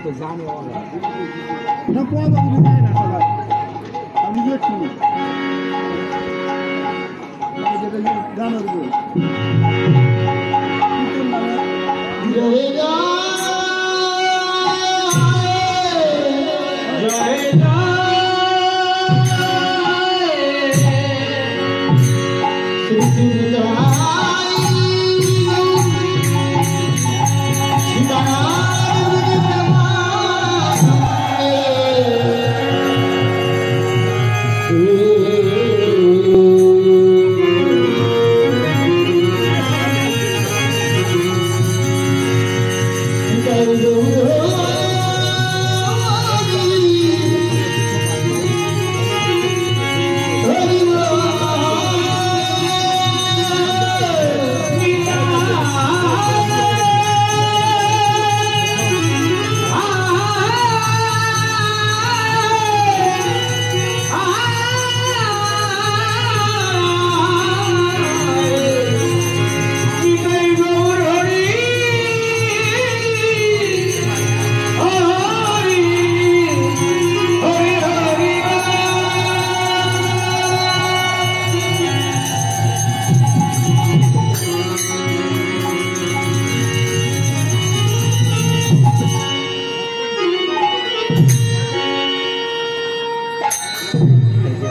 তো জানি ওরা না কোয়া বাবু যায় না সবাই আমি দেখছি যেটা গানের বই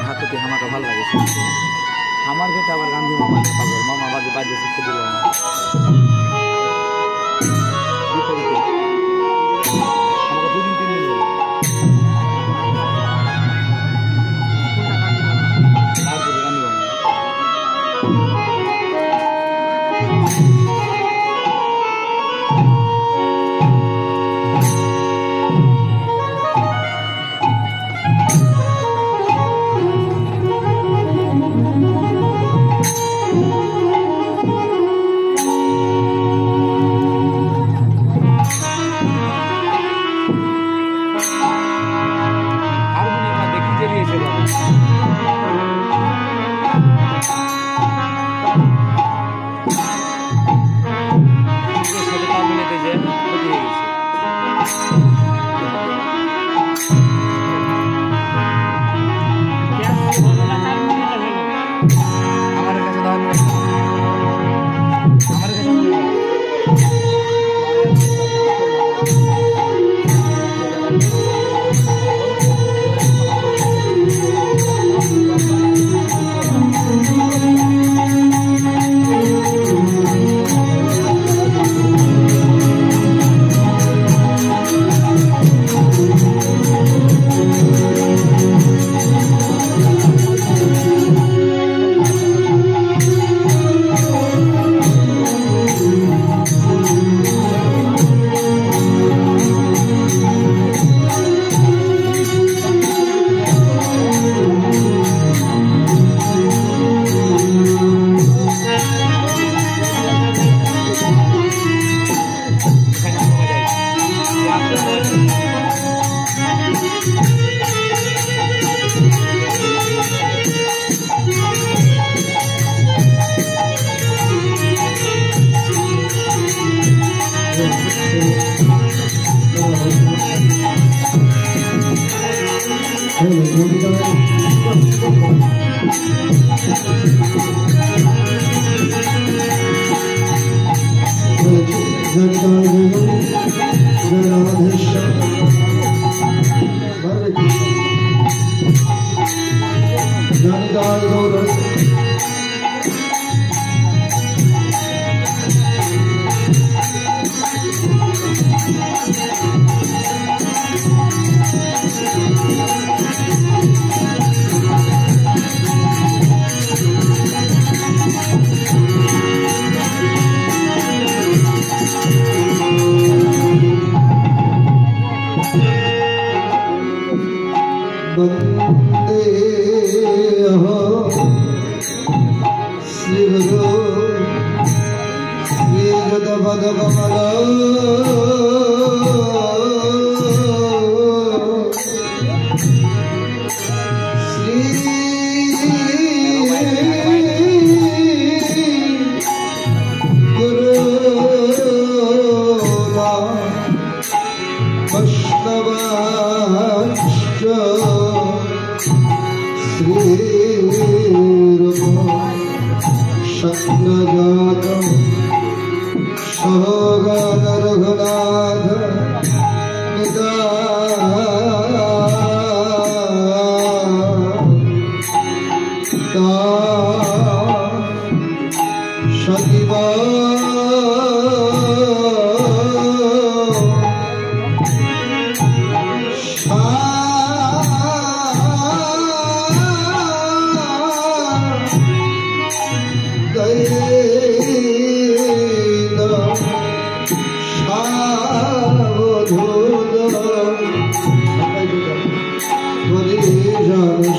হাতে আমাকে ভালো লাগে আমার ক্ষেত্রে আবার গান্ধী মামা মামা বাজে বাজে শিখতে দিল না আমাকে 2 দিন 3 দিন তারপরে গান্ধী মামা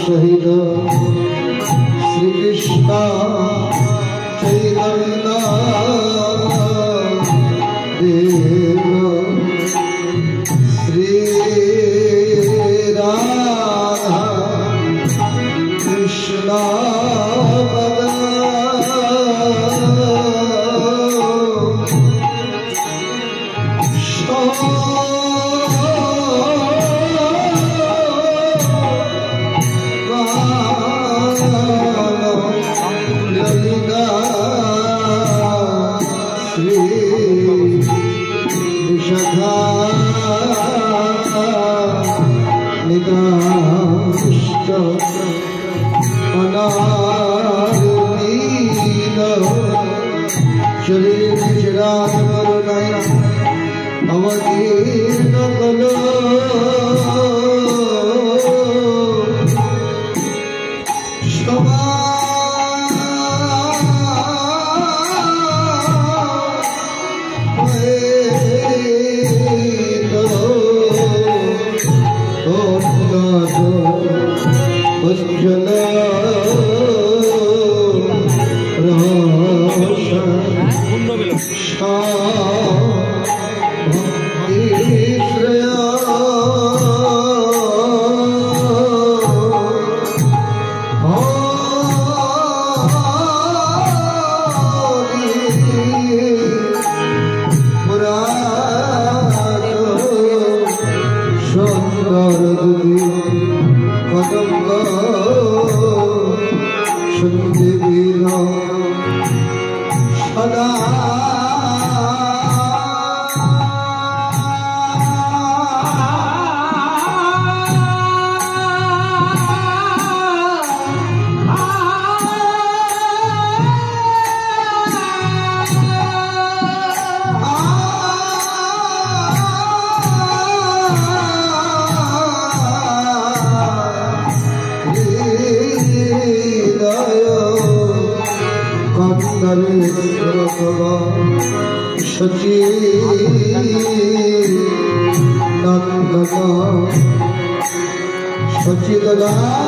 শহীদ শ্রীকৃষ্ণ চৈতন্য দেব শ্রী রাধা কৃষ্ণ शरीर चिराग नया अवतीर्ण कलो सची सचिदना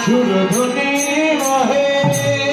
সুরধুনি বহে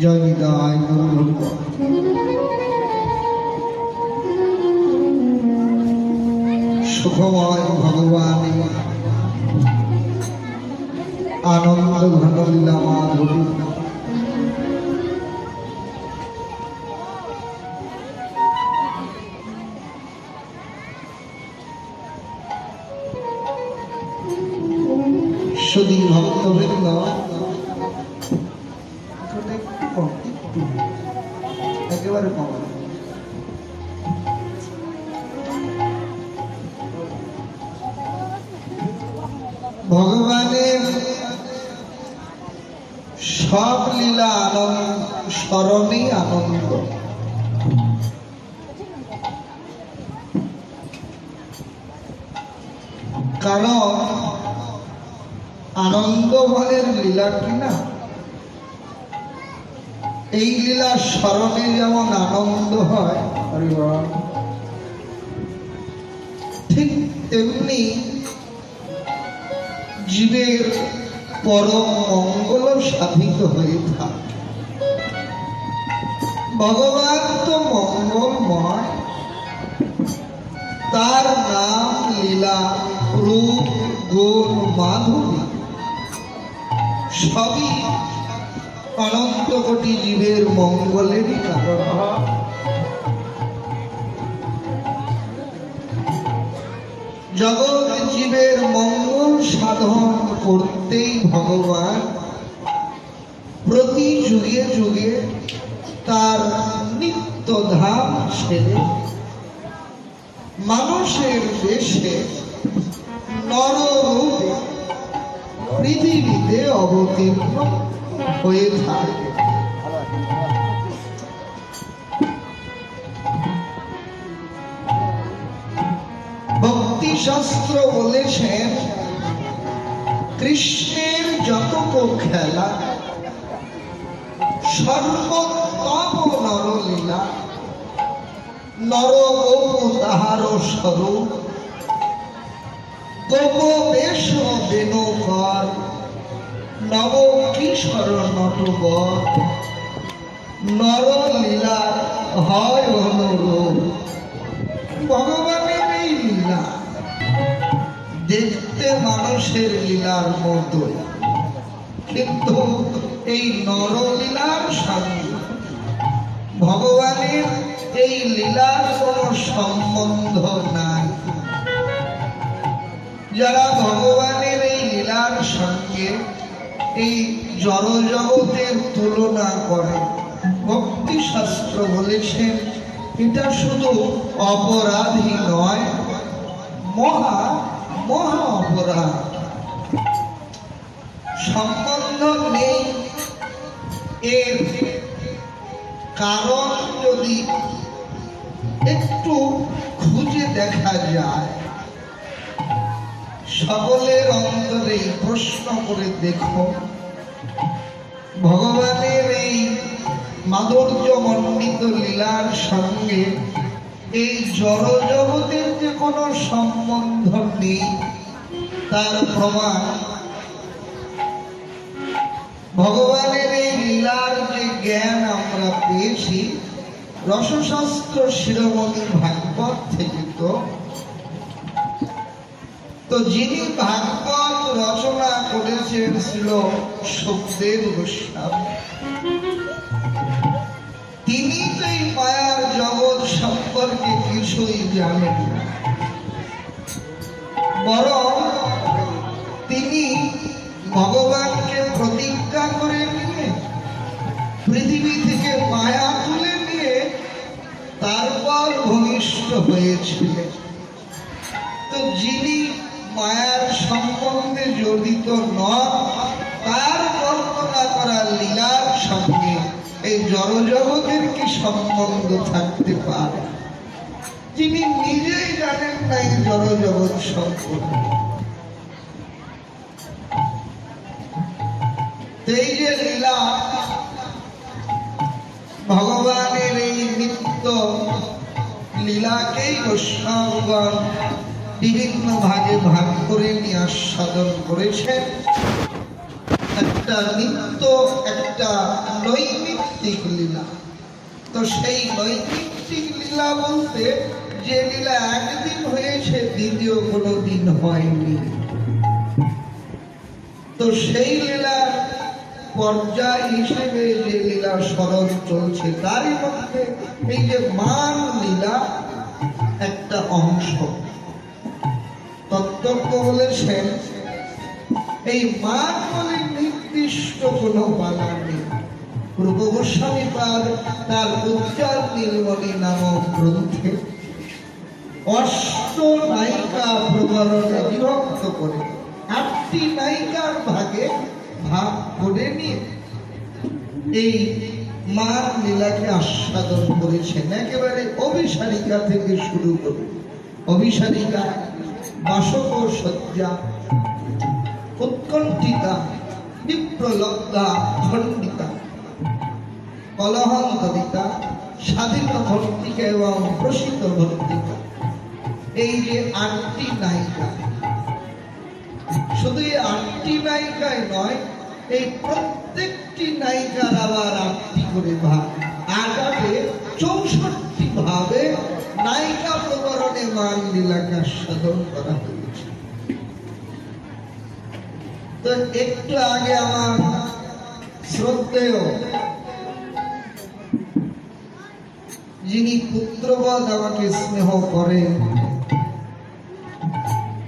জয় নিতাই গৌর সুখময় ভগবান আনন্দ ঘন লীলা মাধবী শুধু ভক্তবৃন্দ একেবারে কম ভগবানের সব লীলা আনন্দ স্মরণেই আনন্দ। কারণ আনন্দময়ের লীলা কিনা এই লীলা স্মরণে যেমন আনন্দ হয় ঠিক তেমনি জীবের পরম মঙ্গল সাধিত হয়ে থাকে। ভগবান তো মঙ্গলময়, তার নাম লীলা রূপ গুণ মাধুরী সবই অনন্ত কোটি জীবের মঙ্গলেরই কারণ। জগৎ জীবের মঙ্গল সাধন করতেই ভগবান প্রতি যুগে যুগে তার নিত্য ধাম ছেড়ে মানুষের দেশে নররূপে পৃথিবীতে অবতীর্ণ হয়ে থাকে। ভক্তি শাস্ত্র বলেছেন কৃষ্ণের যত খেলা সর্বোত্তম নরলীলা, নরগোপ তাহার স্বরূপ, গোপ বেশ বেণুকর, নব কিশোর নটবর, নরলীলা হয় অনুরূপ। ভগবানের এই লীলা দেখতে মানুষের লীলার মতো, কিন্তু এই নরলীলার সঙ্গে ভগবানের এই লীলার কোন সম্বন্ধ নাই। যারা ভগবানের এই লীলার সঙ্গে এই জড় জগতের তুলনা করে, ভক্তি শাস্ত্র বলেছেন এটা শুধু অপরাধী নয়, মহা মহা অপরাধ। সম্বন্ধ নেই এর কারণ যদি একটু খুঁজে দেখা যায়, সকলের অন্তরে প্রশ্ন করে দেখো, ভগবানের এই মাধুর্য মণ্ডিত লীলার সঙ্গে এই জড় জগতের যে কোনো সম্বন্ধ নেই তার প্রমাণ ভগবানের এই লীলার যে জ্ঞান আমরা পেয়েছি রসশাস্ত্র শিরোমণি ভাগবত থেকে। তো যিনি ভাগবত রচনা করেছেন ছিল সুখদেব গোস্বামী। তিনি তো এই মায়ার জগৎ সম্পর্কে কিছুই জানেন না, বরং তিনি ভগবানকে প্রতিজ্ঞা করে নিয়ে পৃথিবী থেকে মায়া তুলে নিয়ে তারপর ভূমিষ্ঠ হয়েছিলেন। তো যিনি মায়ার সম্বন্ধে জড়িত নন, তার বর্ণনা করা লীলার সঙ্গে এই জড়জগতের কি সম্বন্ধ থাকতে পারে? তিনি নিজেই জানেন না এই জড়জগৎ সম্পর্কে। এই যে লীলা, ভগবানের এই নিত্য লীলাকেই বৈষ্ণবগণ বিভিন্ন ভাগে ভাগ করে নিয়ে আস্বাদন করেছেন। একটা নিত্য, একটা নৈমিত্তিক লীলা। তো সেই নৈমিত্তিক লীলা বলতে যে লীলা একদিন হয়েছে, দ্বিতীয় কোনো দিন হয়নি। তো সেই লীলার পর্যায় হিসেবে যে লীলা স্মরণ চলছে, তারই মধ্যে এই যে মান লীলা একটা অংশ। তত্ত্বজ্ঞ বলেছেন এই মান বলে নির্দিষ্ট কোনো বানা নেই। পূর্ব গোস্বামী পাদ তার উজ্জ্বল নীলমণি নামক গ্রন্থে অষ্ট নায়িকা প্রকরণে বিভক্ত করে 8টি নায়িকার ভাগে ভাগ করে নিয়ে এই মান লীলাকে আস্বাদন করেছেন। একেবারে অভিসারিকা থেকে শুরু করে অভিসারিকা, বাসক সজ্জা, উৎকণ্ঠিতা, বিপ্রলব্ধা, খণ্ডিতা, কলহন্তরিতা, স্বাধীন ভর্তিকা এবং প্রসিদ্ধ ভর্তিকা, এই যে 8টি নায়িকা, শুধু এই 8টি নায়িকায় নয়, এই প্রত্যেকটি নায়িকার আবার 8টি করে ভাগ। আগামী 64 ভাবে নায়িকা প্রকরণে মান লীলাকে আস্বাদন করা হয়েছে। তো একটু আগে আমার শ্রদ্ধেয় যিনি পুত্রবধ আমাকে স্নেহ করেন,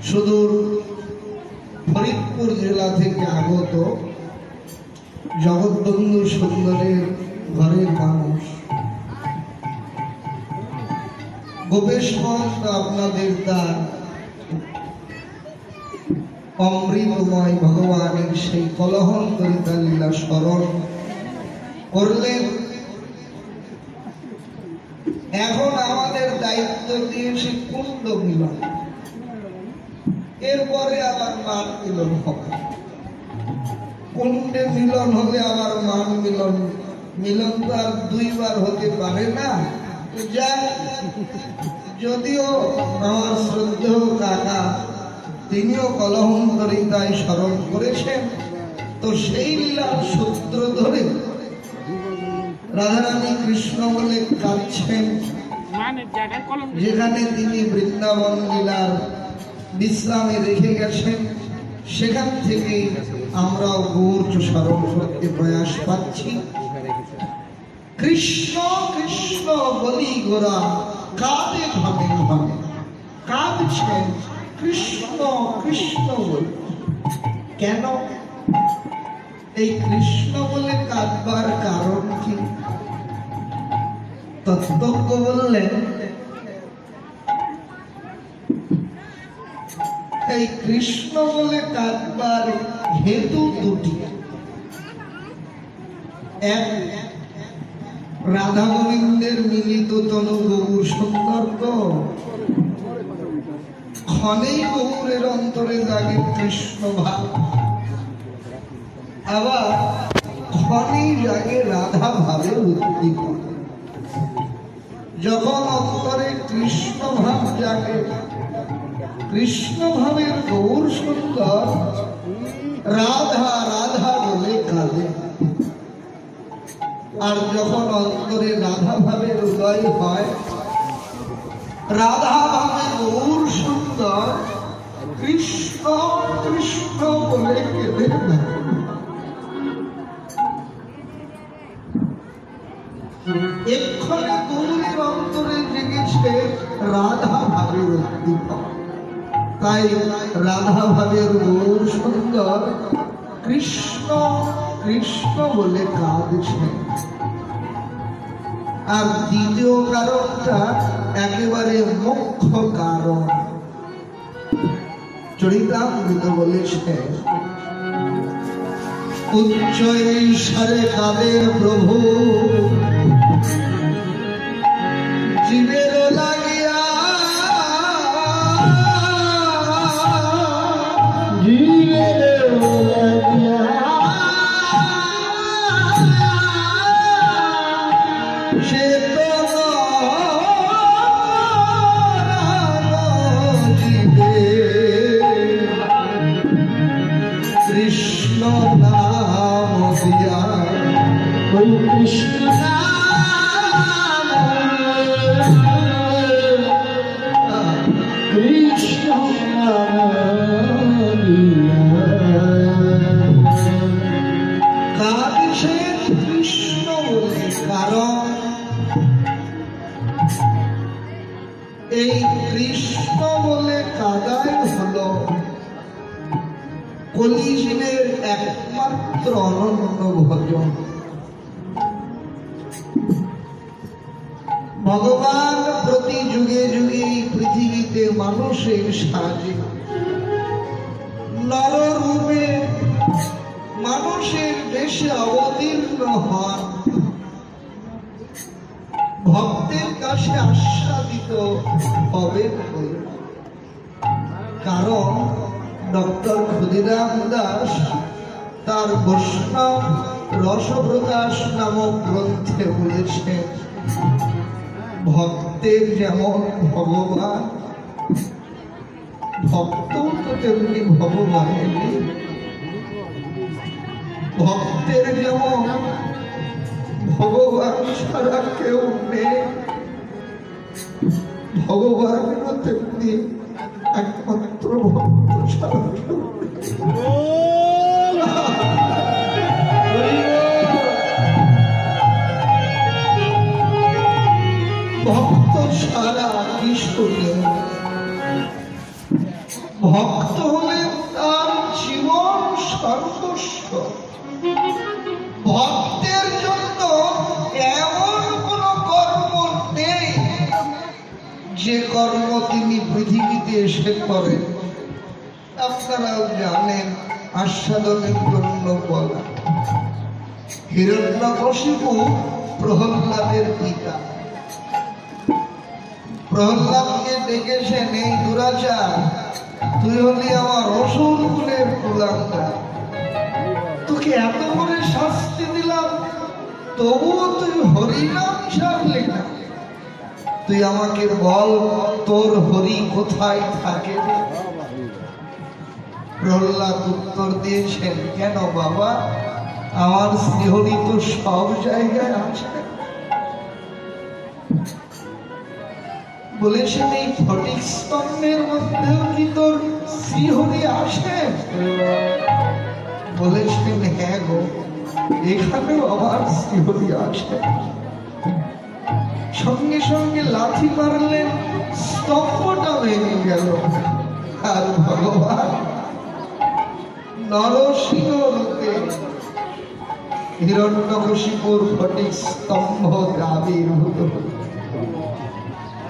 সুদূর ফরিদপুর জেলা থেকে আগত জগৎবন্ধু সুন্দরের ঘরের মানুষ গোপেশ মহন্ত আপনাদের তার অমৃতময় ভগবানের সেই কলহন্তরিতা লীলা স্মরণ করলেন। এখন আমাদের দায়িত্ব দিয়েছে কুণ্ড মিলন, এরপরে আবার মান মিলন হবে। কুণ্ডে মিলন হলে আবার মান মিলন, মিলন তো আর 2 বার হতে পারে না। যা যদিও আমার শ্রদ্ধেয় কাকা তিনিও কলহন্তরিতায় স্মরণ করেছেন, তো সেই লীলার সূত্র ধরে রাধারানী কৃষ্ণ বলে কাঁদছেন, যেখানে তিনি বৃন্দাবন লীলার বিশ্রামে রেখে গেছেন, সেখান থেকে আমরা গৌর স্মরণ করতে প্রয়াস পাচ্ছি। কৃষ্ণ কৃষ্ণ বলি গোরা কাঁদে ঘামে ঘামে, কাঁদছেন কৃষ্ণ কৃষ্ণ বলে। কেন এই কৃষ্ণ বলে কাঁদবার কারণ কি? তত্ত্বজ্ঞ বললেন এই কৃষ্ণ বলে কাঁদবার হেতু 2টি। এক, রাধা গোবিন্দের মিলিত তনু গৌর সৌন্দর্য, ক্ষণেই গৌরের অন্তরে জাগে কৃষ্ণ ভাব, আবার ক্ষণেই জাগে রাধা ভাবের উদ্দীপনা। যখন অন্তরে কৃষ্ণ ভাব জাগে, কৃষ্ণ ভাবের গৌর সুন্দর রাধা রাধা বলে কাঁদে। আর যখন অন্তরে রাধা ভাবের উদয় হয়, রাধা ভাবের গৌর সুন্দর কৃষ্ণ কৃষ্ণ বলে কেঁদে না। এক্ষণে গৌরের অন্তরে জেগেছে রাধা ভাবের উদ্দীপনা। তাই রাধা ভাবের গৌর সুন্দর কৃষ্ণ কৃষ্ণ বলে কাঁদছে। আর দ্বিতীয় কারণটা একেবারে মুখ্য কারণ, চরিতামৃত বলেছে উচ্চ ঈশ্বরে কাঁদে প্রভু জীবের লাগিয়া, সে কৃষ্ণ নাম ওই কৃষ্ণ নাম, কৃষ্ণ কাঁদছে কৃষ্ণ বলে, কারণ এই কৃষ্ণ বলে কাদাই হলো কলিজীবের একমাত্র অনন্য ভজন। ভগবান প্রতি যুগে যুগে পৃথিবীতে মানুষের সাহায্যে নররূপে মানুষের দেশে অবতীর্ণ হন, ভক্তের কাছে আস্বাদিত হবে। কারণ ডক্টর ক্ষুদিরাম দাস তার বৈষ্ণব রসপ্রকাশ নামক গ্রন্থে বলেছেন, ভক্তের যেমন ভগবান, ভক্ত তো তেমনি ভগবানের। ভক্তের যেমন ভগবান ছাড়া কেউ নেই, ভগবানেরও তেমনি একমাত্র ভক্ত ছাড়া কেউ ভক্ত ছাড়া কি শুনে। ভক্ত হলে তার জীবন সর্বস্ব। ভক্তের জন্য এমন কোন কর্ম নেই যে কর্ম তিনি পৃথিবীতে এসে করেন। আপনারাও জানেন, আস্বাদনের জন্য বলা। হিরণ্যকশিপু প্রহ্লাদের পিতা। প্রহ্লাদকে ডেকেছেন, এই দুরাচার, তুই হলি আমার অসুর কুলের কুলাঙ্গার, তোকে এত করে শাস্তি দিলাম, তবুও তুই হরিনাম ছাড়লি না। তুই আমাকে বল, তোর হরি কোথায় থাকে? প্রহ্লাদ উত্তর দিয়েছেন, কেন বাবা, আমার শ্রীহরি তো সব জায়গায় আছে। বলেছেন, এই ফটিক স্তম্ভের মধ্যেও কি তোর শ্রীহরি আসে? বলেছেন, হ্যাঁ গো, এখানেও আমার শ্রীহরি আসে। সঙ্গে সঙ্গে লাথি মারলেন, স্তম্ভটা ভেঙে গেল। আর ভগবান নরসিংহ রূপে হিরণ্যকশিপুর ফটিক স্তম্ভ আবির্ভূত হল।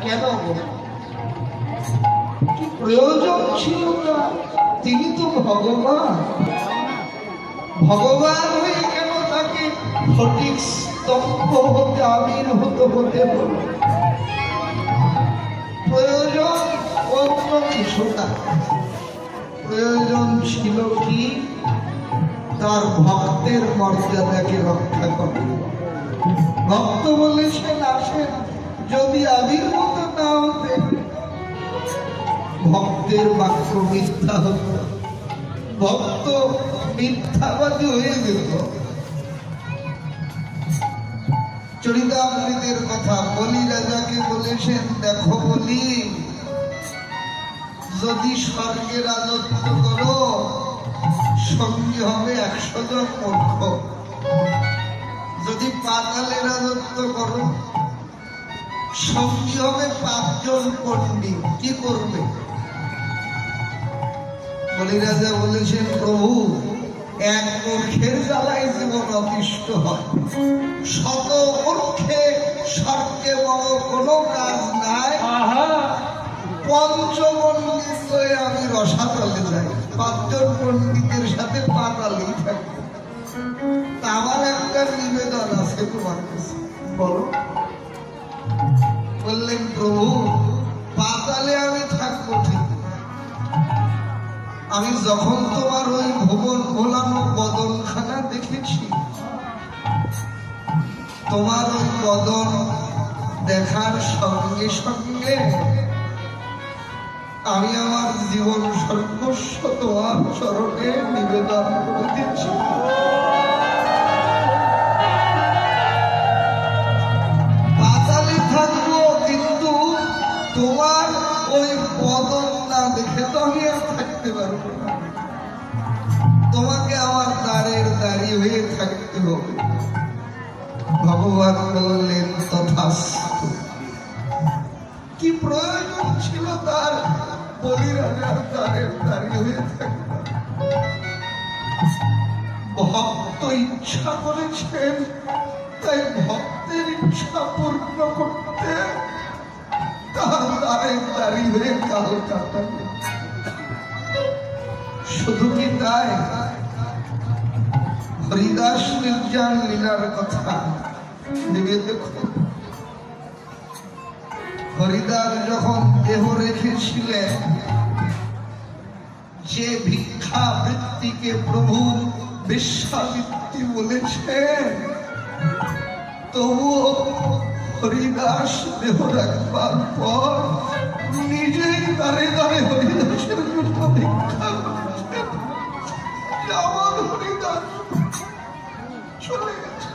কেন? কি প্রয়োজন ছিল না? তিনি তো ভগবান। ভগবান হয়ে কেন তাকে ফটিক স্তম্ভ হতে আবির্ভূত হতে হল? প্রয়োজন অন্য কিছু না। প্রয়োজন ছিল কি? তার ভক্তের মর্যাদাকে রক্ষা করে। ভক্ত বলেছেন, আসেন, যদি আবির্ভূত না হতে, ভক্তের বাক্য মিথ্যা হতো, ভক্ত মিথ্যাবাদী হয়ে যেত। চরিতামৃতের কথা বলি রাজাকে বলেছেন, দেখো বলি, যদি স্বর্গে রাজত্ব করো, সঙ্গে হবে 100 জন মূর্খ। যদি পাতালে রাজত্ব করো, সঙ্গী হবে 5 জন পণ্ডিত। কি করবে? বলি রাজা বলেছেন, প্রভু, এক মূর্খের জ্বালায় জীবন অতিষ্ঠ হয়, শত মূর্খে স্বর্গে বড় কোনো কাজ নাই। পঞ্চপণ্ডিত হয়ে আমি রসাতলে যাই, 5 জন পণ্ডিতের সাথে পাতালেই থাকি। আমার একটা নিবেদন আছে তোমার কাছে, বলো। বললেন, প্রভু, পাতালে আমি থাকবো ঠিক, আমি যখন তোমার ওই ভুবন ভোলানো বদনখানা দেখেছি, তোমার ওই বদন দেখার সঙ্গে সঙ্গে আমি আমার জীবন সর্বস্ব তোমার চরণে নিবেদন করে দিচ্ছি। ভগবান বললেন তথাস্তু। কি প্রয়োজন ছিল তার বলিরাজার দ্বারে দাঁড়িয়ে হয়ে থাকবে? ভক্ত ইচ্ছা করেছেন, তাই ভক্তের ইচ্ছা পূর্ণ করতে তার দ্বারে দাঁড়িয়ে হয়ে কাল কাটাবে। শুধু কি তাই? হরিদাস নির্জন লীলার কথা ভেবে দেখুন। হরিদাস যখন দেহ রেখেছিলেন, যে ভিক্ষা বৃত্তিকে প্রভু বিশ্বাবৃত্তি বলেছেন, তবুও হরিদাস দেহ রাখবার পর নিজেই দাঁড়ে দাঁড়ে হরিদাসের জন্য ভিক্ষা করছেন। যেমন হরিদাস চলে গেছে,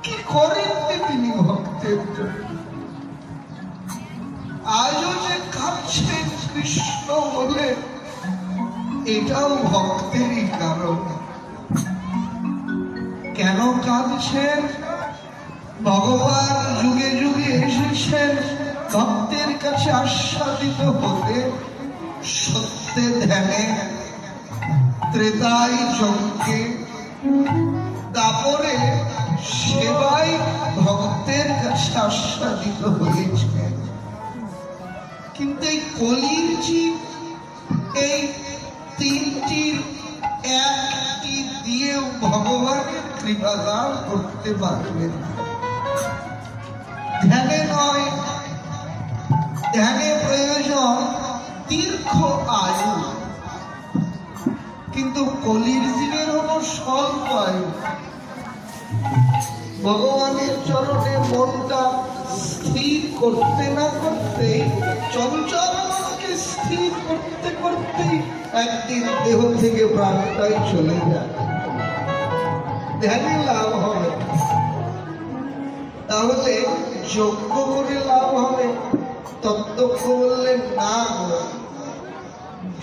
কি করেন তিনি ভক্তের জন্য? আজও যে কাঁদছেন কৃষ্ণ বলে, এটাও ভক্তেরই কারণ। কেন কাঁদছেন? ভগবান যুগে যুগে এসেছেন ভক্তের কাছে আস্বাদিত হতে, সত্যে ধ্যানে, ত্রেতায় যজ্ঞে, তারপরে সেবাই ভক্তের কাছে আস্বাদিত হয়েছে। কিন্তু এই কলির জীব এই তিনটির একটি দিয়েও ভগবানের কৃপা লাভ করতে পারবেন না। ধ্যানে নয়, ধ্যানে প্রয়োজন দীর্ঘ আয়ু, কিন্তু কলির জীবের হলো স্বল্প আয়ু। ভগবানের চরণে মনটা স্থির করতে না করতে, চঞ্চল মনকে স্থির করতে করতেই একদিন দেহ থেকে প্রাণটাই চলে যায়। ধ্যানে লাভ হবে, তাহলে যজ্ঞ করে লাভ হবে? তত্ত্বজ্ঞ বললেন না গো,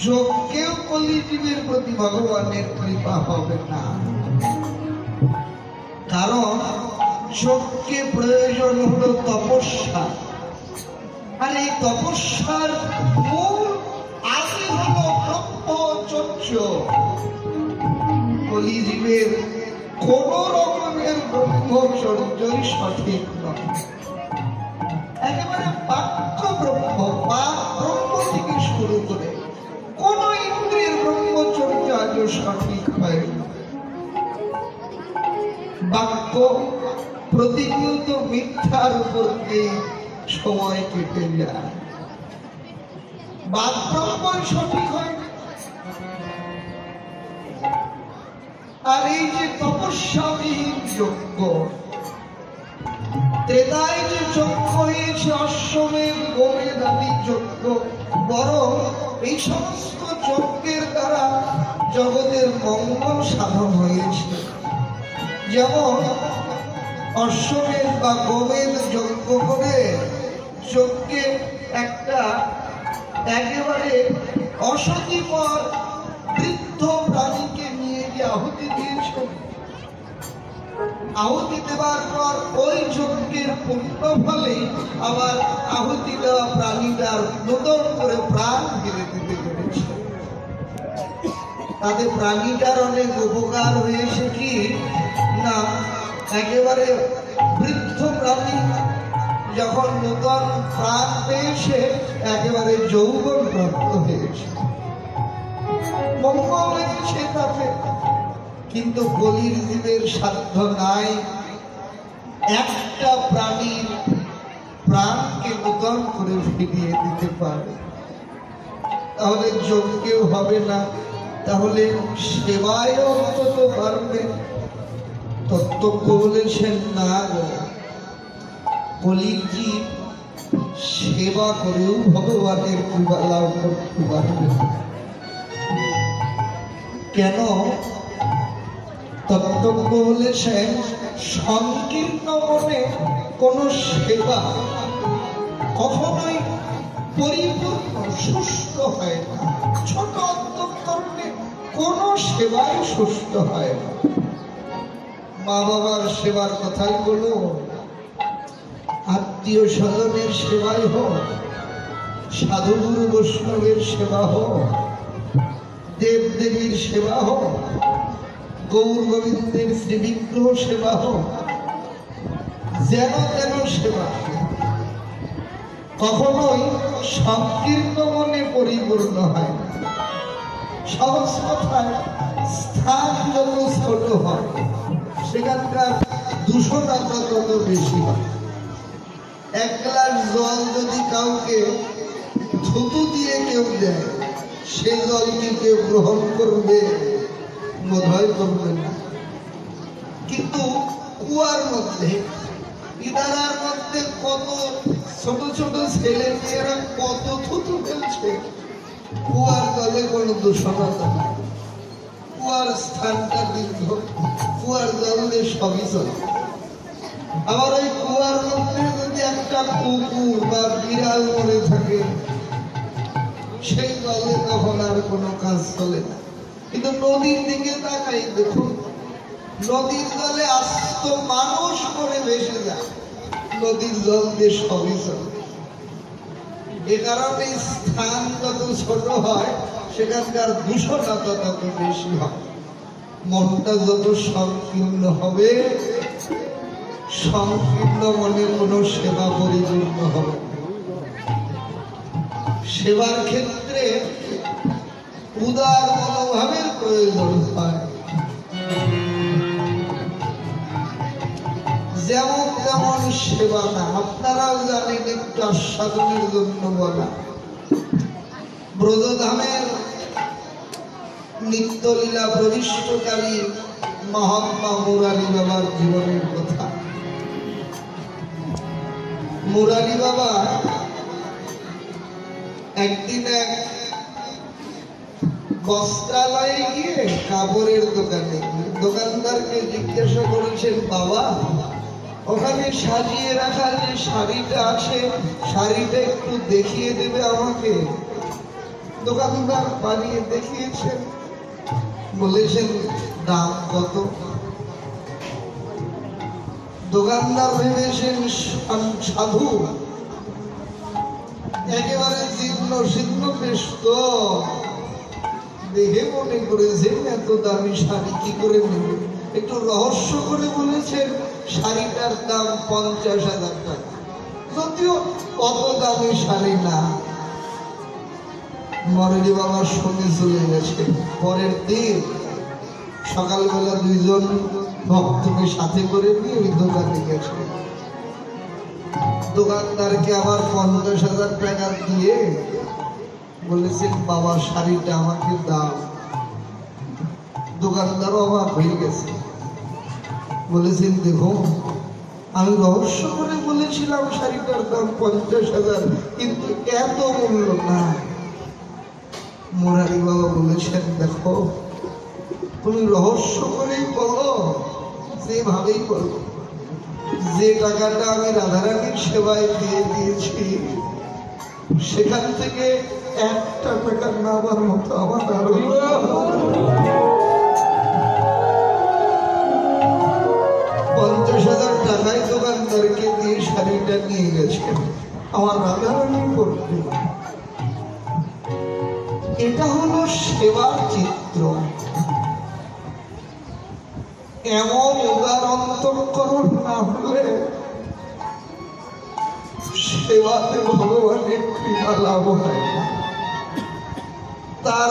যজ্ঞেও কলিজীবের প্রতি ভগবানের কৃপা হবে না। কারণ যজ্ঞে প্রয়োজন হলো তপস্যা, আর এই তপস্যার মূল আগে হলো ব্রহ্মচর্য। কলিজীবের কোন রকমের ব্রহ্মচর্যই সঠিক নয়। একেবারে বাক্য ব্রহ্ম, বাক ব্রহ্ম থেকে শুরু করে কোন ইন্দ্রিয়ের ব্রহ্মচর্য আজও সঠিক হয় না। বাক্য প্রতিনিয়ত মিথ্যার উপর দিয়ে সময় কেটে যায়, বাক ব্রহ্ম সঠিক হয় না। আর এই যে তপস্যাবিহীন যজ্ঞ, ত্রেতায় যে যজ্ঞ হয়েছে অশ্বমেধ গোমেধ আদি যজ্ঞ, বরং এই সমস্ত যজ্ঞের দ্বারা জগতের মঙ্গল সাধন হয়েছে। যেমন অশ্বমেধ বা গোমেধ যজ্ঞ করে যজ্ঞে একটা একেবারে অসতিপর বৃদ্ধ প্রাণীকে নিয়ে গিয়ে আহুতি দিয়েছে। আহুতি দেওয়ার পর ওই যজ্ঞের পুণ্য ফলে আবার আহুতি দেওয়া প্রাণীটার নতুন করে প্রাণ ফিরে দিতে পেরেছে। তাতে প্রাণীটার অনেক উপকার হয়েছে কি না, একেবারে বৃদ্ধ প্রাণী যখন নতুন প্রাণ পেয়েছে, একেবারে যৌবন প্রাপ্ত হয়েছে, মঙ্গল হয়েছে তাতে। কিন্তু কলির জীবের সাধ্য নাই একটা প্রাণীর প্রাণকে নতুন করে ফিরিয়ে দিতে পারে। তাহলে যজ্ঞেও হবে না, তাহলে সেবায় অন্তত পারবে। তত্ত্বজ্ঞ বলেছেন না গো, কলির জীব সেবা করেও ভগবানের কৃপা লাভ করতে পারবে। কেন? তত্ত্বজ্ঞ বলেছেন সংকীর্ণ মনে কোন সেবা কখনোই পরিপূর্ণ সুস্থ হয় না। ছোট অন্তঃকরণে কোন সেবাই সুস্থ হয় না। মা বাবার সেবার কথাই বলো, আত্মীয় স্বজনের সেবাই হোক, সাধুগুরু বৈষ্ণবের সেবা হোক, দেব দেবীর সেবা হোক, গৌর গোবিন্দের শ্রীবিগ্রহ সেবা হোক, যেন তেন সেবা কখনোই সংকীর্ণ মনে পরিপূর্ণ হয় না। সহজ কথায় স্থান যত ছোট হয় সেখানকার দূষণতা তত বেশি হয়। এক গ্লাস জল যদি কাউকে থুতু দিয়ে কেউ দেয়, সে জল কি কেউ গ্রহণ করবে? বোধহয় করবে না। কিন্তু কুয়ার মধ্যে, ইদারার মধ্যে কত ছোট ছোট ছেলে মেয়েরা কত থুতু ফেলছে, কুয়ার জলে কোনো দূষণতা নাই। কুয়ার স্থানটা দীর্ঘ, কুয়ার জলে সবই চলে। আবার ওই কুয়ার মধ্যে যদি একটা কুকুর বা বিড়াল মরে থাকে, সেই জলে তখন আর কোনো কাজ চলে না। কিন্তু নদীর দিকে তাকাই দেখুন, নদীর জলে আস্ত মানুষ করে ভেসে যায়, নদীর জল দিয়ে সবই চলে। এ কারণে স্থান যত ছোট হয় সেখানকার দূষণতা তত বেশি হয়। মনটা যত সংকীর্ণ হবে, সংকীর্ণ মনে কোনো সেবা পরিপূর্ণ হবে। সেবার ক্ষেত্রে উদার মনোভাবের প্রয়োজন হয়। যেমন তেমন সেবা না, আপনারাও জানেন, একটু আস্বাদনের জন্য বলা। ব্রজধামের নিত্যলীলা প্রবিষ্টকারী মহাত্মা মুরারি বাবার জীবনের কথা। মুরারি বাবা একদিন এক বস্ত্রালয়ে গিয়ে কাপড়ের দোকানে দোকানদারকে জিজ্ঞাসা করেছেন, বাবা ওখানে সাজিয়ে রাখা যে শাড়িটা আছে, শাড়িটা একটু দেখিয়ে দেবে আমাকে? দোকানদার বানিয়ে দেখিয়েছেন, বলেছেন দাম কত? দোকানদার ভেবেছেন সাধু, একেবারে জীর্ণ শীর্ণ বেশ, তো দেখে মনে করেছেন এত দামি শাড়ি কি করে নেবে। একটু রহস্য করে বলেছেন শাড়িটার দাম 50,000 টাকা, যদিও অত দামি শাড়ি না। মুরারি বাবার সঙ্গে চলে গেছে। পরের দিন সকালবেলা দুইজন ভক্তকে সাথে করে নিয়ে ওই দোকানে গেছে। দোকানদারকে আবার 50,000 টাকা দিয়ে বলেছেন, বাবা শাড়িটা আমাকে দাও। দোকানদার অবাক হয়ে গেছে, বলেছেন দেখুন আমি রহস্য করে বলেছিলাম শাড়িটার দাম 50,000, কিন্তু এত মূল্য না। মুরারি বাবা বলেছেন, দেখো তুমি রহস্য করেই বলো, যেভাবেই বলো, যে টাকাটা আমি রাধারানীর সেবায় দিয়ে দিয়েছি সেখান থেকে একটা টাকা নেওয়ার মতো আমার আরো 50,000 টাকায় দোকানদারকে দিয়ে শাড়িটা নিয়ে গেছেন আমার রাধারানী করতে। এটা হলো সেবার চিত্র। এমন উদার অন্তঃকরণ না হলে সেবাতে ভগবানের কৃপা লাভ হয় না। তার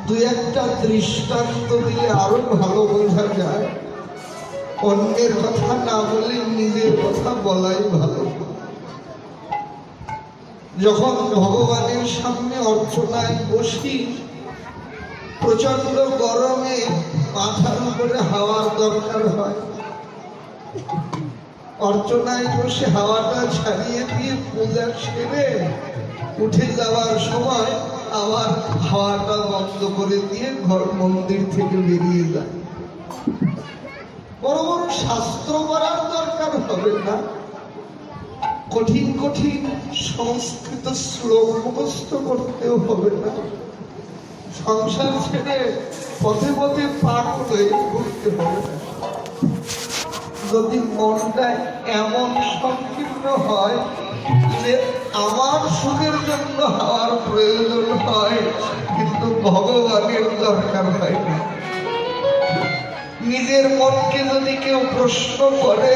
দুই একটা দৃষ্টান্ত দিলে আরো ভালো বোঝা যায়। অন্যের কথা না বলে নিজের কথা বলাই ভালো। যখন ভগবানের সামনে অর্চনায় বসি, প্রচন্ড গরমে মাথার উপরে হাওয়ার দরকার হয়। অর্চনায় বসে হাওয়াটা ছাড়িয়ে দিয়ে পূজা সেরে উঠে যাওয়ার সময় আবার হাওয়াটা বন্ধ করে দিয়ে ঘর মন্দির থেকে বেরিয়ে যায়। বড় বড় শাস্ত্র করার দরকার হবে না, কঠিন কঠিন সংস্কৃত শ্লোক মুখস্থ করতেও হবে না। সংসার ছেড়ে পথে পথে পার হয়ে ঘুরতে হবে না। যদি মনটা এমন সংকীর্ণ হয় যে আমার সুখের জন্য হওয়ার প্রয়োজন হয়, কিন্তু ভগবানের দরকার হয় না। নিজের মনকে যদি কেউ প্রশ্ন করে,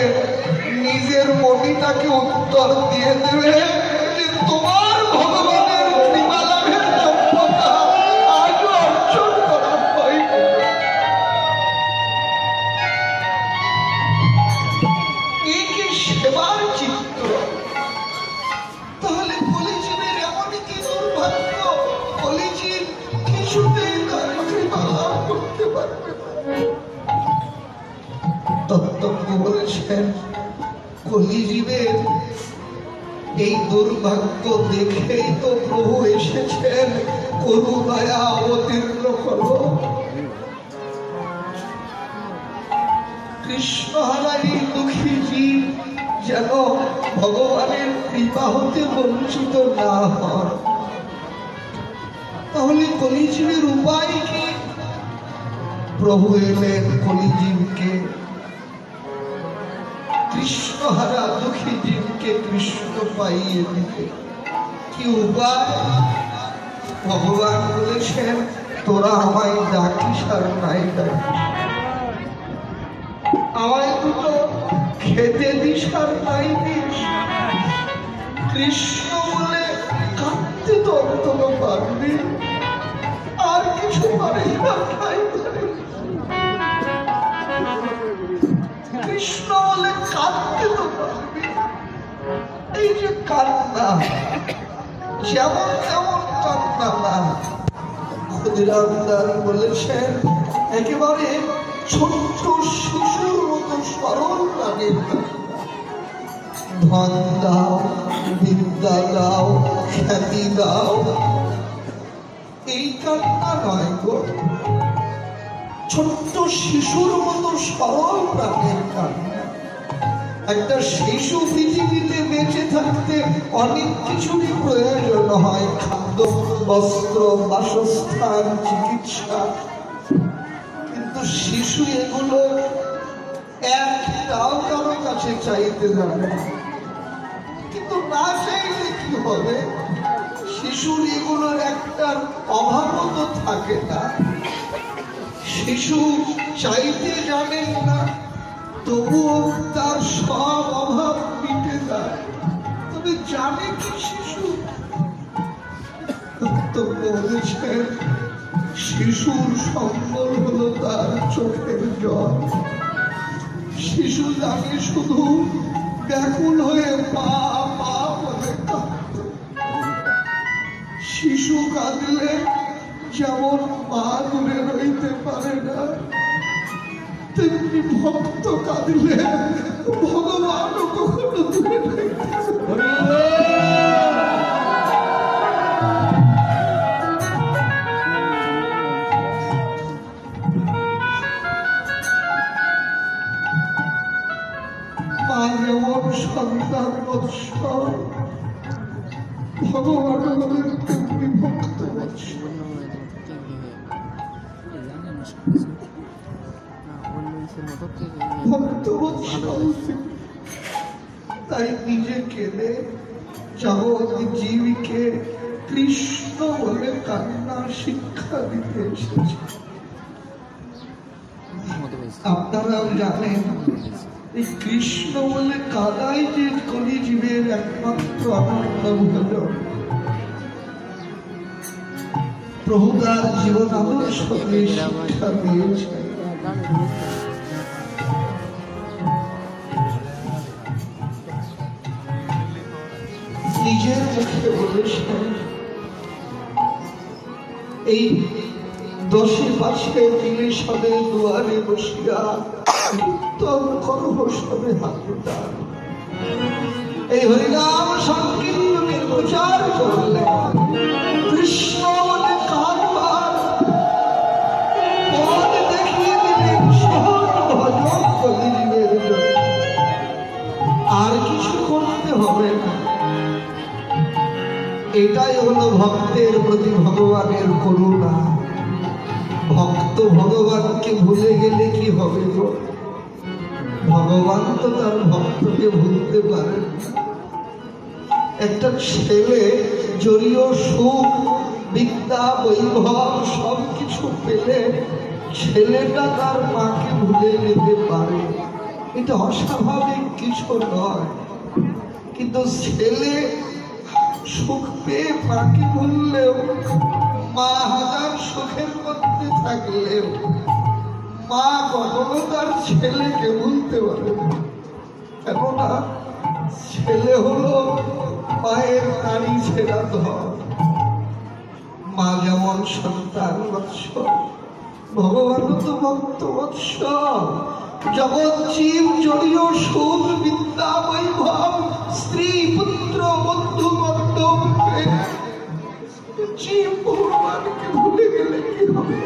নিজের মনই তাকে উত্তর দিয়ে দেবে যে তোমার ভগবানের কৃপা লাভের যোগ্যতা আজও অর্জন করা হয়নি। এই কি সেবার চিত্র? তাহলে কলিজীবের এমনই কি দুর্ভাগ্য, কলিজীব কিছুতেই তার কৃপা লাভ করতে পারবে না। তত্ত্বজ্ঞ বলেছেন, কলিজীবের এই দুর্ভাগ্য দেখেই তো প্রভু এসেছেন, করুণায়া অবতীর্ণ করো। কৃষ্ণহারাই দুঃখী জীব যেন ভগবানের কৃপা হতে বঞ্চিত না হয়। তাহলে কলিজীবের উপায় কি? প্রভু এলেন কলিজীবকে, কৃষ্ণহারা দুঃখী জীবকে কৃষ্ণ পাইয়ে দিতে। কি উপায়? ভগবান বলেছেন, তোরা আমায় ডাকিস আর নাই ডাকিস, আমায় দুটো খেতে দিস আর নাই দিস, কৃষ্ণ বলে কাঁদতে তো অন্তত পারবি, আর কিছু পারিস না। কৃষ্ণ বলে কাঁদতে তো পারবি। এই যে কান্না, যেমন তেমন কান্না না। ক্ষুদিরাম দাস বলেছেন, একেবারে ছোট্ট শিশুর মতো সরল লাগে। ধন দাও, বিদ্যা দাও, খ্যাতি দাও, এই কান্না নয় গো। ছোট্ট শিশুর মতো সরল প্রাণের কান্না। একটা শিশু পৃথিবীতে বেঁচে থাকতে অনেক কিছুরই প্রয়োজন হয়, খাদ্য, বস্ত্র, বাসস্থান, চিকিৎসা। কিন্তু শিশু এগুলো একটাও কারো কাছে চাইতে জানে না। কিন্তু না চাইলে কি হবে? শিশুর এগুলোর একটার অভাবও তো থাকে না। শিশু চাইতে জানেন না, তবুও তার সব অভাব মিটে যায়। তবে জানে কি শিশু? বলেছেন, শিশুর সম্বল হলো তার চোখের জল। শিশু জানে শুধু ব্যাকুল হয়ে মা মা বলে কাঁদতে। শিশু কাঁদলে যেমন মা দূরে রইতে পারে না, তেমনি ভক্ত কাঁদিলে ভগবানও কখনো দূরে রইতে পারে না। মা যেমন সন্তান বৎসল, ভগবান হলেন তেমনি ভক্ত বৎসল। তাই নিজে কেঁদে জগৎ জীবকে কৃষ্ণ বলে কান্নার শিক্ষা দিতে এসেছে। আপনারাও জানেন, এই কৃষ্ণ বলে কাদাই যে কলিজীবের একমাত্র আনন্দ ভোজন। প্রভু তার জীবন আদর্শ শিক্ষা দিয়েছে। নিজের মুখে বলেছেন, এই 10 পাশে দিলে সবে দুয়ারে বসিয়া উত্তম করহ সবে হাতুটা। এই হরিনাম সংকীর্তনের প্রচার করলেন। কৃষ্ণ বলে কারবার পথ দেখিয়ে দিলেন, সহজ ভজন কলিজীবের জন্য। আর কিছু করতে হবে না। এটাই হলো ভক্তের প্রতি ভগবানের করুণা। ভক্ত ভগবানকে ভুলে গেলে কি হবে গো? ভগবান তো তার ভক্তকে ভুলতে পারেন না। একটা ছেলে জড়ীয় সুখ বিদ্যা বৈভব সবকিছু পেলে ছেলেটা তার মাকে ভুলে যেতে পারে, এটা অস্বাভাবিক কিছু নয়। কিন্তু ছেলে সুখ পেয়ে মাকে ভুললেও, মা হাজার সুখের মধ্যে থাকলেও মা কখনো তার ছেলেকে ভুলতে পারে না। কেননা ছেলে হলো মায়ের নারী ছেড়া ধন। মা যেমন সন্তান বৎসল, ভগবান তো ভক্ত বৎসল। জগৎ জীব জড়ীয় সুখ বিদ্যা বৈভব স্ত্রী পুত্র বন্ধু বান্ধব জীব ভগবানকে ভুলে গেলে কি হবে?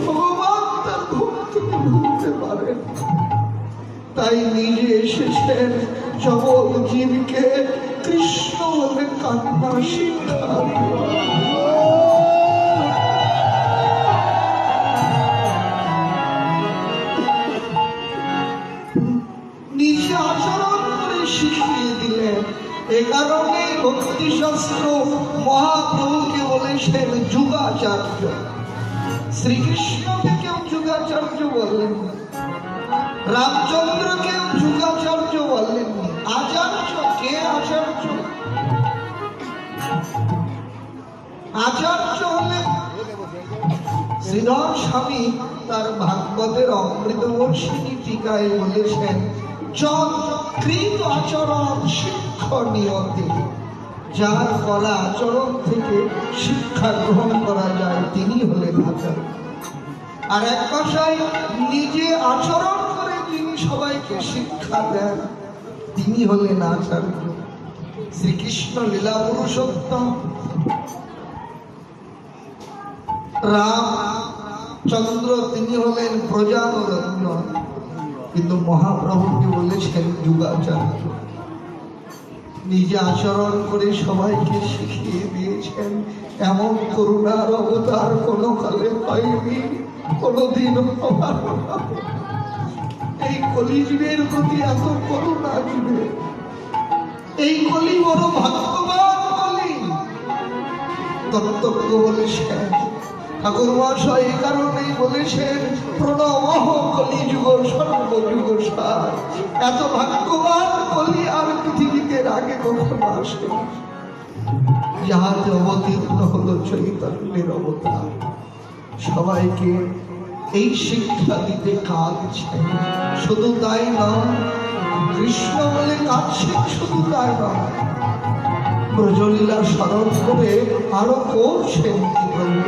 ভগবান তার ভক্তকে ভুলতে পারেন। তাই নিজে এসেছেন জগৎ জীবকে কৃষ্ণ বলে কান্না শিক্ষা। নিজে আচরণ করে শিখিয়ে দিলেন। এ কারণে ভক্তি শাস্ত্র মহাপ্রভুকে বলেছেন যুগাচার্য। শ্রীকৃষ্ণকে কেউ যুগাচার্য বললেন না, রামচন্দ্রকে যুগাচার্য বললেন না। আচার্য কে? আচার্য আচার্য হলেন শ্রীধর স্বামী তার ভাগবতের অমৃতবর্ষিণী টিকায় বলেছেন, কৃত আচরণ শিক্ষণীয়তে, যার করা আচরণ থেকে শিক্ষা গ্রহণ করা যায় তিনি হলেন আচার্য। আর এক ভাষায় নিজে আচরণ করে যিনি সবাইকে শিক্ষা দেন তিনি হলেন আচার্য। শ্রীকৃষ্ণ লীলা পুরুষোত্তম, রামচন্দ্র তিনি হলেন প্রজানরত্ন, কিন্তু মহাপ্রভুকে বলেছেন যুগাচার্য। নিজে আচরণ করে সবাইকে শিখিয়ে দিয়েছেন। এমন করুণার অবতার কোনো কালে হয়নি, কোনদিন হবার না। এই কলিযুগের প্রতি এত করুণা দিবে, এই কলি বড় ভাগ্যবান কলি। তত্ত্বজ্ঞ বলেছেন, ঠাকুর মহাশয় এই কারণেই বলেছেন প্রণমঃ কলিযুগ সর্বযুগ সার। এত ভাগ্যবান কলি আর পৃথিবীতে আগে কখনো আসে, যাহাতে অবতীর্ণ হলো চৈতন্যের অবতার। সবাইকে এই শিক্ষা দিতে কাঁদছে। শুধু তাই নয়, কৃষ্ণ বলে কাঁদছে, শুধু তাই নয়, ব্রজলীলা স্মরণ করে আরো করছেন কি প্রভু।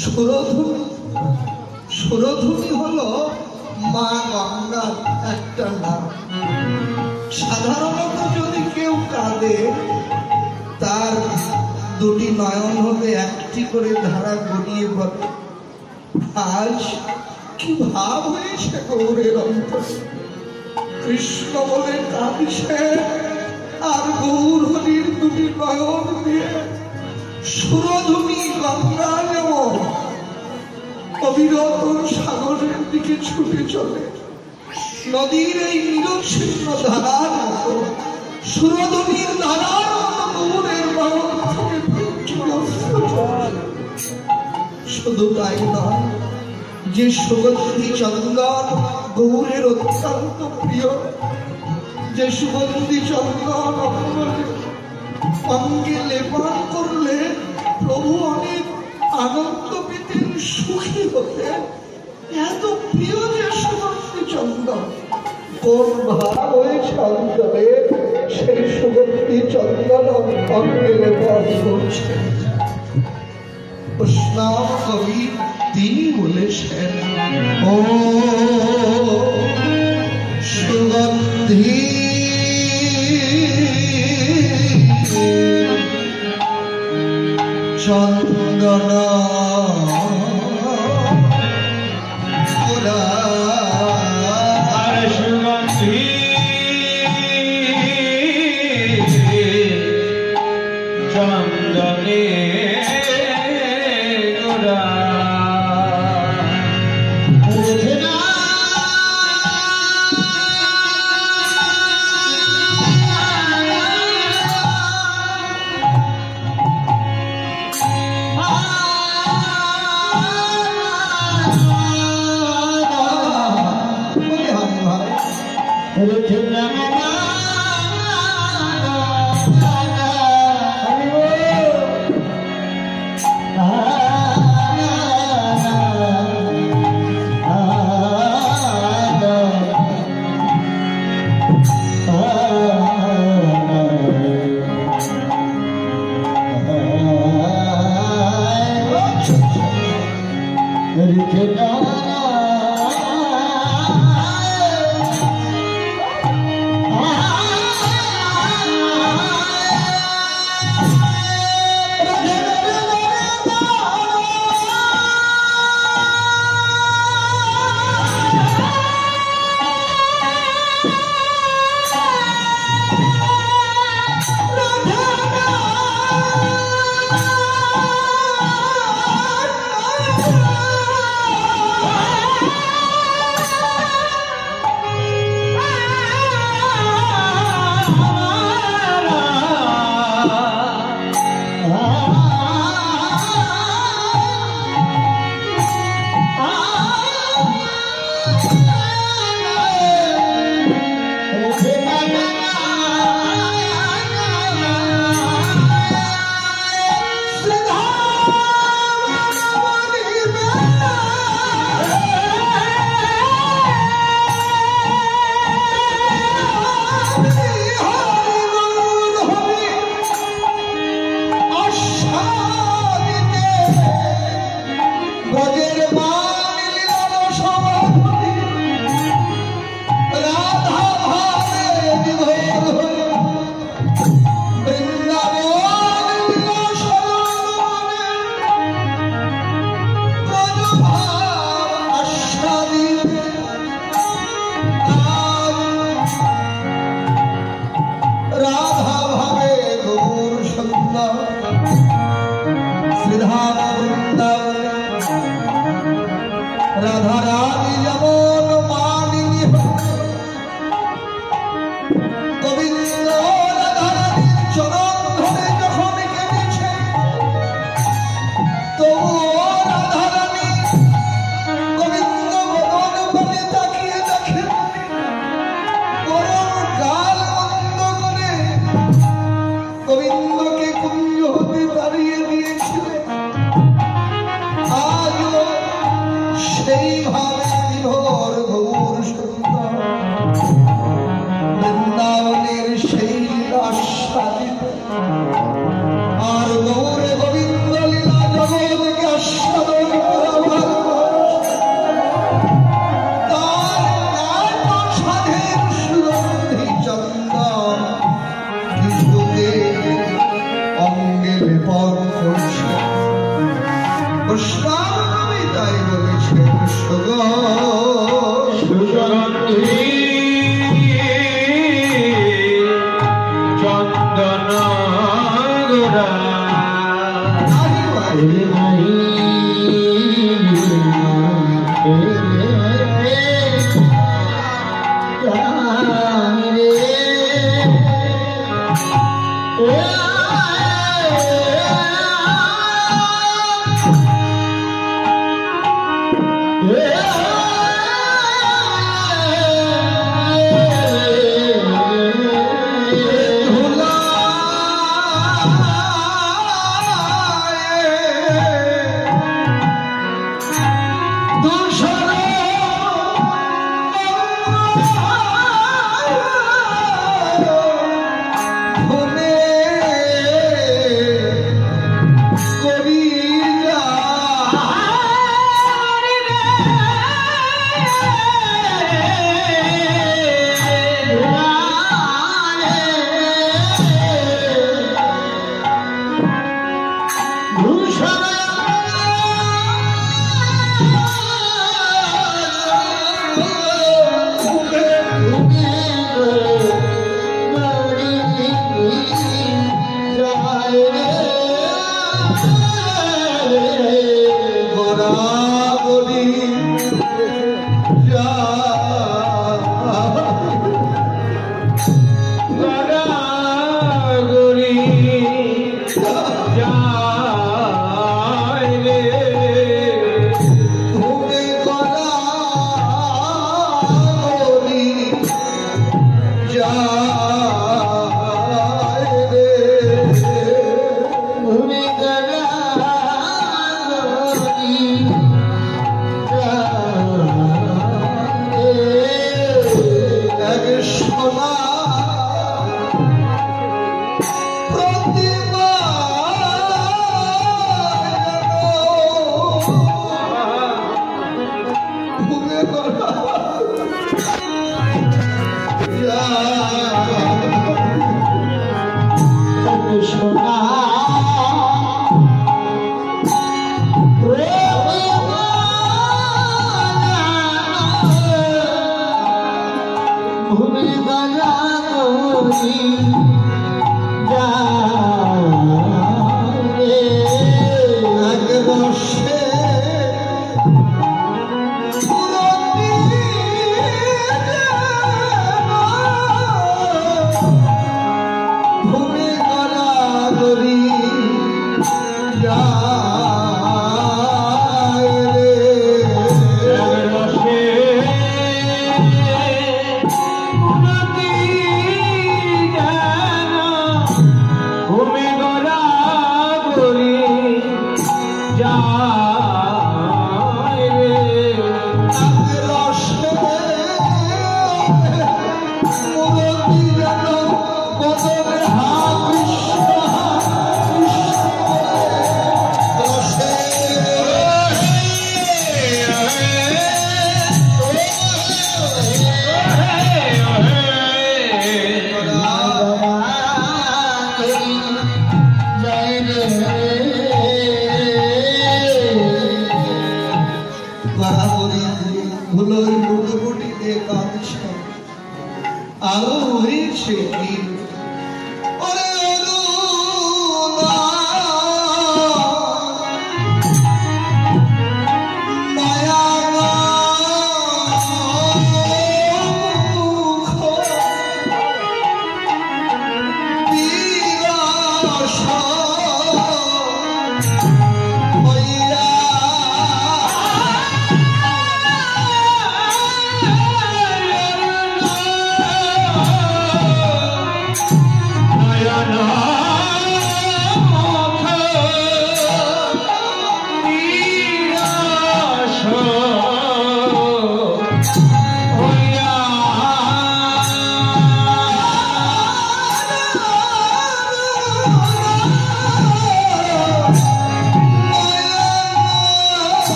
সুরধুনী। সুরধুনী হলো মা গঙ্গার একটা নাম। সাধারণত যদি কেউ কাঁদে তার দুটি নয়ন হতে একটি করে ধারা গড়িয়ে পড়ে। আজ কি ভাব হয়েছে গৌরের অন্তরে। কৃষ্ণ বলে কাঁদছে আর গৌর হরির দুটি নয়ন দিয়ে সুরধুনী গঙ্গা যেমন অবিরত সাগরের দিকে ছুটে চলে, নদীর এই নিরবিচ্ছিন্ন ধারার মতো সুরধুনীর ধারার মতো গৌরের নয়ন থেকে শুধু তাই নয়, যে সুগন্ধি চন্দন গৌরের অত্যন্ত প্রিয়, যে সুগন্ধি চন্দন অঙ্গে লেপন করলে প্রভু অনেক আনন্দ পেতেন, সুখী হতেন। এত প্রিয় যে সুগন্ধি চন্দন, কোন ভাব হয়েছে অন্তরে সেই সুগন্ধি চন্দন অঙ্গে লেপন করছে। বৈষ্ণব কবি তিনি বলেছেন, ও সুগন্ধি চন্দন সুগন্ধি চন্দনে স্রষ্টার নামে তাই বলেছেন সুগন্ধি চন্দন গোড়া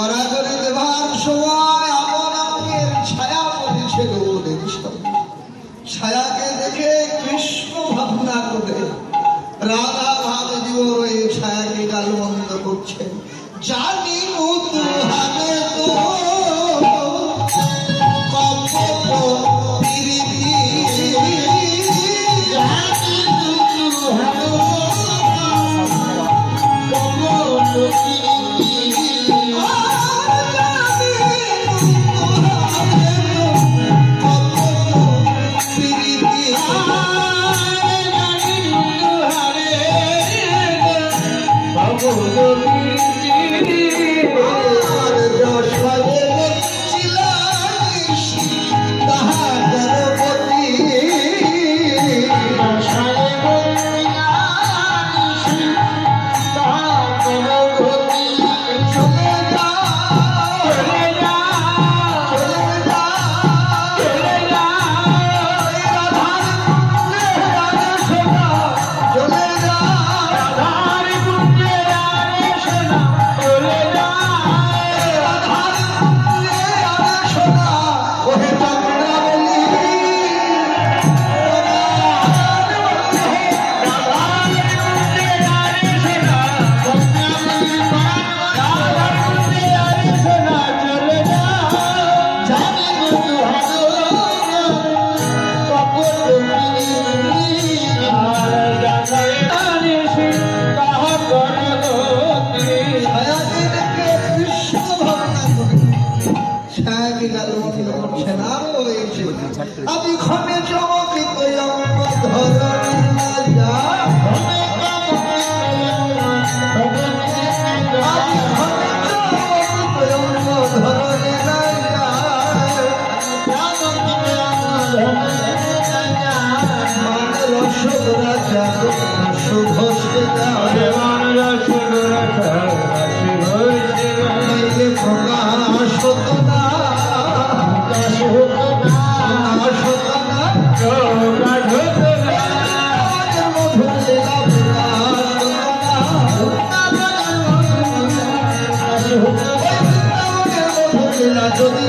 করাকরি দেবার সময় এমন আমের ছায়া পড়েছিল দেখছ। ছায়াকে দেখে কৃষ্ণ ভাবনা করে রাধা ভাবদেব এই ছায়াকে গালমন্দ করছেন। জানি তুহারে তো আমি ক্ষণে চমকিত যদি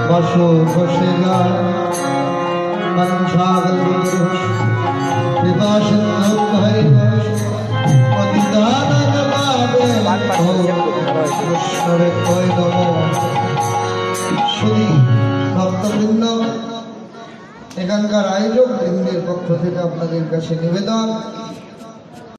बसो बसेगा ভক্তবৃন্দ এখানকার আয়োজক বৃন্দের পক্ষ থেকে আপনাদের কাছে নিবেদন